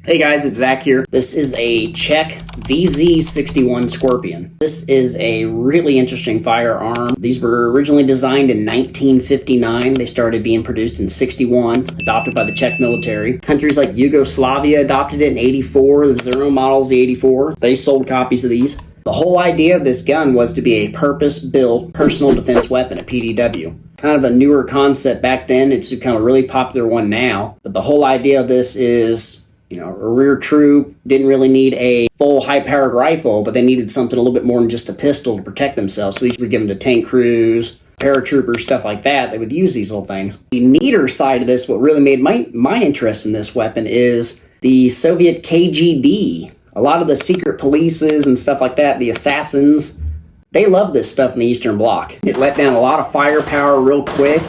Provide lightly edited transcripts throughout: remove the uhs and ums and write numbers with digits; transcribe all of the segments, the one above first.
Hey guys, it's Zach here. This is a Czech Vz.61 Skorpion. This is a really interesting firearm. These were originally designed in 1959. They started being produced in 61, adopted by the Czech military. Countries like Yugoslavia adopted it in 84. There's their own models, the 84. They sold copies of these. The whole idea of this gun was to be a purpose-built personal defense weapon, a PDW. Kind of a newer concept back then. It's kind of a really popular one now. But the whole idea of this is, a rear troop didn't really need a full high-powered rifle, but they needed something a little bit more than just a pistol to protect themselves. So these were given to tank crews, paratroopers, stuff like that. They would use these little things. The neater side of this, what really made my interest in this weapon is the Soviet KGB. A lot of the secret polices and stuff like that, the assassins, they love this stuff in the Eastern Bloc. It let down a lot of firepower real quick,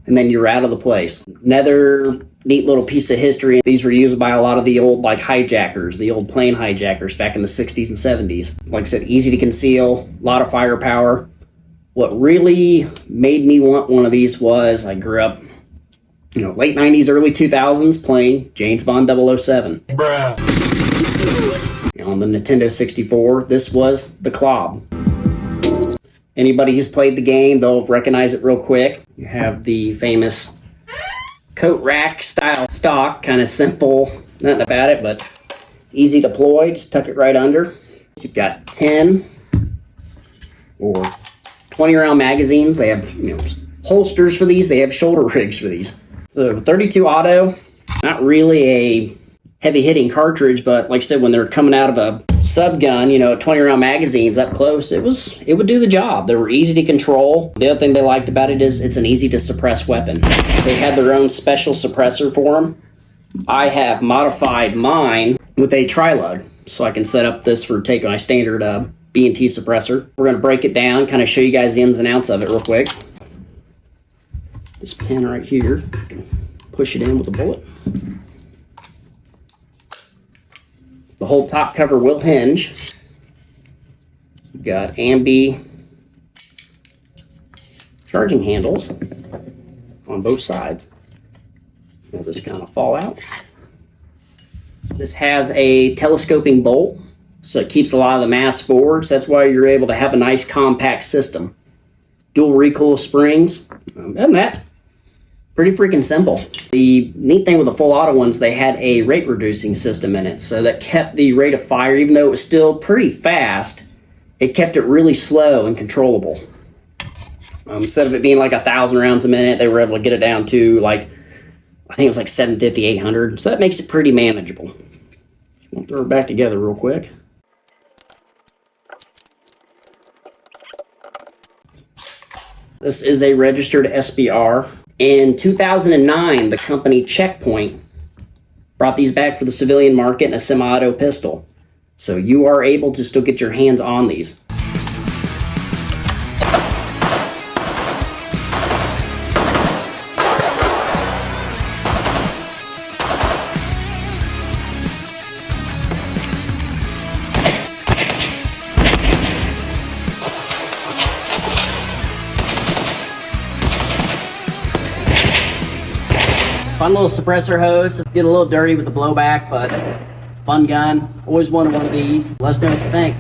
and then you're out of the place. Another neat little piece of history. These were used by a lot of the old hijackers, the old plane hijackers back in the 60s and 70s. Like I said, easy to conceal, a lot of firepower. What really made me want one of these was I grew up, late 90s, early 2000s playing James Bond 007. Bruh. On the Nintendo 64, this was the Clob. Anybody who's played the game, they'll recognize it real quick. You have the famous coat rack style stock, kind of simple, nothing about it, but easy to deploy. Just tuck it right under. You've got 10 or 20 round magazines. They have holsters for these. They have shoulder rigs for these. So 32 auto, not really a heavy hitting cartridge, but like I said, when they're coming out of a sub gun, 20 round magazines up close, it would do the job. They were easy to control. The other thing they liked about it is it's an easy to suppress weapon. They had their own special suppressor for them. I have modified mine with a tri-load, so I can set up this for taking my standard B&T suppressor. We're going to break it down, kind of show you guys the ins and outs of it real quick. This pin right here, you can push it in with a bullet. The whole top cover will hinge. You've got ambi charging handles on both sides. They'll just kind of fall out. This has a telescoping bolt, so it keeps a lot of the mass forward. So that's why you're able to have a nice compact system. Dual recoil springs. And that, pretty freaking simple. The neat thing with the full auto ones, they had a rate reducing system in it, so that kept the rate of fire, even though it was still pretty fast, it kept it really slow and controllable. Instead of it being like 1,000 rounds a minute, they were able to get it down to I think it was like 750, 800. So that makes it pretty manageable. I'll throw it back together real quick. This is a registered SBR. In 2009, the company Checkpoint brought these back for the civilian market in a semi-auto pistol. So you are able to still get your hands on these. Fun little suppressor hose. Get a little dirty with the blowback, but fun gun. Always wanted one of these. Let us know what you think.